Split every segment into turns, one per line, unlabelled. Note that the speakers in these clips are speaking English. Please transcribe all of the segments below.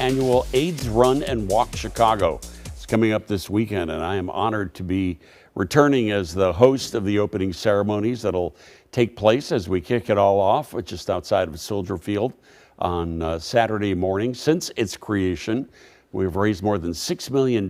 annual AIDS Run and Walk Chicago. It's coming up this weekend, and I am honored to be returning as the host of the opening ceremonies that'll take place as we kick it all off just outside of Soldier Field on Saturday morning. Since its creation, we've raised more than $6 million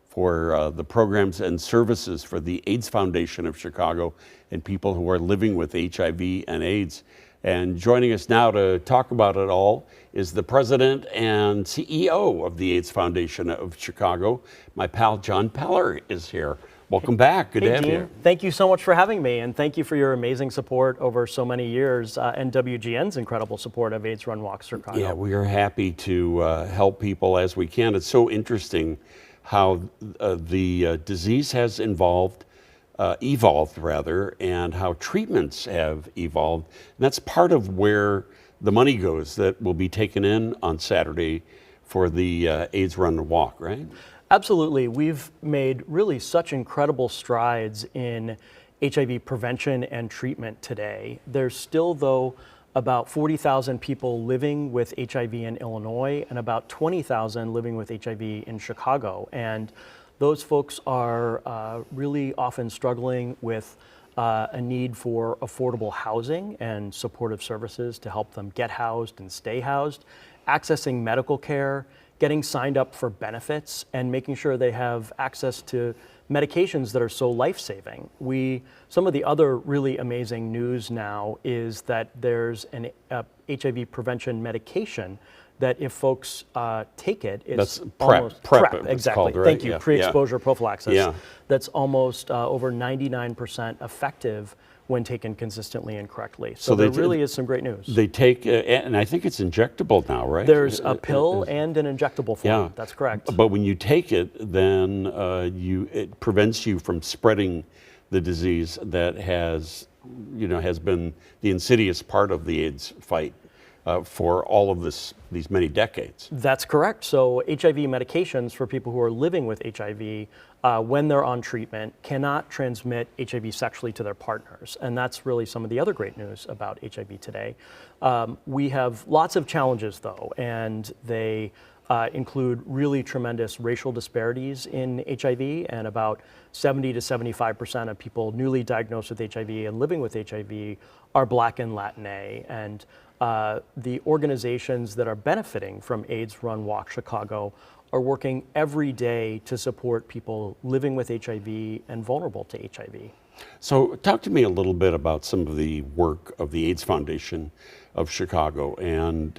for the programs and services for the AIDS Foundation of Chicago and people who are living with HIV and AIDS. And joining us now to talk about it all is the president and CEO of the AIDS Foundation of Chicago. My pal John Peller is here. Welcome back. Good to have you.
Thank you so much for having me, and thank you for your amazing support over so many years and WGN's incredible support of AIDS Run Walk Chicago.
Yeah, we are happy to help people as we can. It's so interesting how the disease has evolved, and how treatments have evolved. And that's part of where the money goes that will be taken in on Saturday for the AIDS Run and Walk, right?
Absolutely. We've made really such incredible strides in HIV prevention and treatment today. There's still, though, about 40,000 people living with HIV in Illinois and about 20,000 living with HIV in Chicago. And those folks are really often struggling with a need for affordable housing and supportive services to help them get housed and stay housed, accessing medical care, getting signed up for benefits, and making sure they have access to medications that are so life-saving. Some of the other really amazing news now is that there's an HIV prevention medication that if folks take it, it's almost
PrEP
exactly.
Called, right?
Thank you.
Yeah.
Pre-exposure prophylaxis.
Yeah.
That's almost over 99% effective when taken consistently and correctly. So there really is some great news.
They take, and I think it's injectable now, right?
There's a pill and an injectable form.
Yeah.
That's correct.
But when you take it, then it prevents you from spreading the disease that has been the insidious part of the AIDS fight for all of these many decades.
That's correct. So HIV medications for people who are living with HIV, when they're on treatment, cannot transmit HIV sexually to their partners. And that's really some of the other great news about HIV today. We have lots of challenges, though, and they include really tremendous racial disparities in HIV, and about 70 to 75% of people newly diagnosed with HIV and living with HIV are Black and Latina. And the organizations that are benefiting from AIDS Run Walk Chicago are working every day to support people living with HIV and vulnerable to HIV.
So talk to me a little bit about some of the work of the AIDS Foundation of Chicago and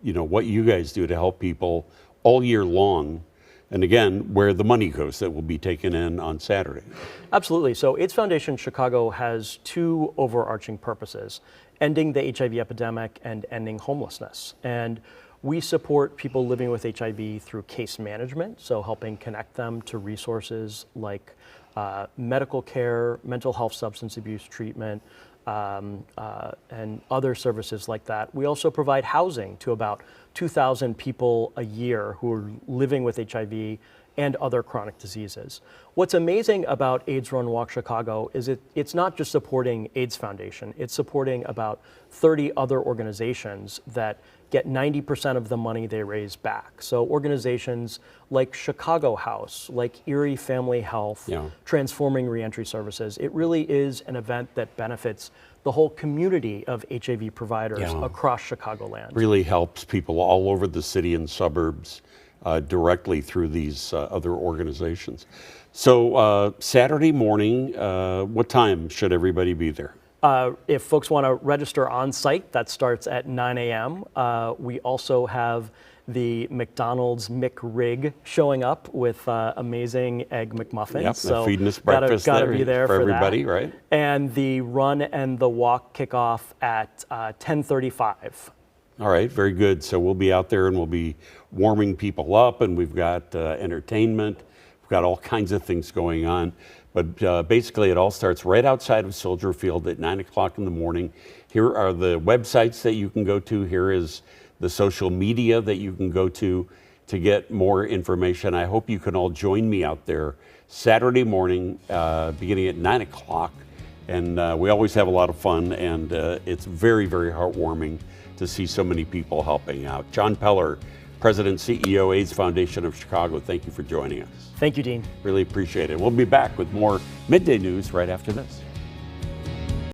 what you guys do to help people all year long, and again, where the money goes that will be taken in on Saturday.
Absolutely. So AIDS Foundation Chicago has two overarching purposes: ending the HIV epidemic and ending homelessness. And we support people living with HIV through case management, so helping connect them to resources like medical care, mental health, substance abuse treatment, and other services like that. We also provide housing to about 2,000 people a year who are living with HIV and other chronic diseases. What's amazing about AIDS Run Walk Chicago is it's not just supporting AIDS Foundation, it's supporting about 30 other organizations that get 90% of the money they raise back. So organizations like Chicago House, like Erie Family Health, Transforming Reentry Services. It really is an event that benefits the whole community of HIV providers across Chicagoland.
Really helps people all over the city and suburbs directly through these other organizations. So Saturday morning, what time should everybody be there?
If folks want to register on site, that starts at 9 a.m. We also have the McDonald's McRig showing up with amazing Egg McMuffins.
Yep,
so
feeding us breakfast
gotta be there
for
for
everybody,
that.
right?
And the run and the walk kick off at 10:35.
All right, very good. So we'll be out there and we'll be warming people up, and we've got entertainment. We've got all kinds of things going on. But basically it all starts right outside of Soldier Field at 9 o'clock in the morning. Here are the websites that you can go to. Here is the social media that you can go to get more information. I hope you can all join me out there Saturday morning, beginning at 9 o'clock. And we always have a lot of fun, and it's very, very heartwarming to see so many people helping out. John Peller, President, CEO, AIDS Foundation of Chicago. Thank you for joining us.
Thank you, Dean.
Really appreciate it. We'll be back with more Midday News right after this.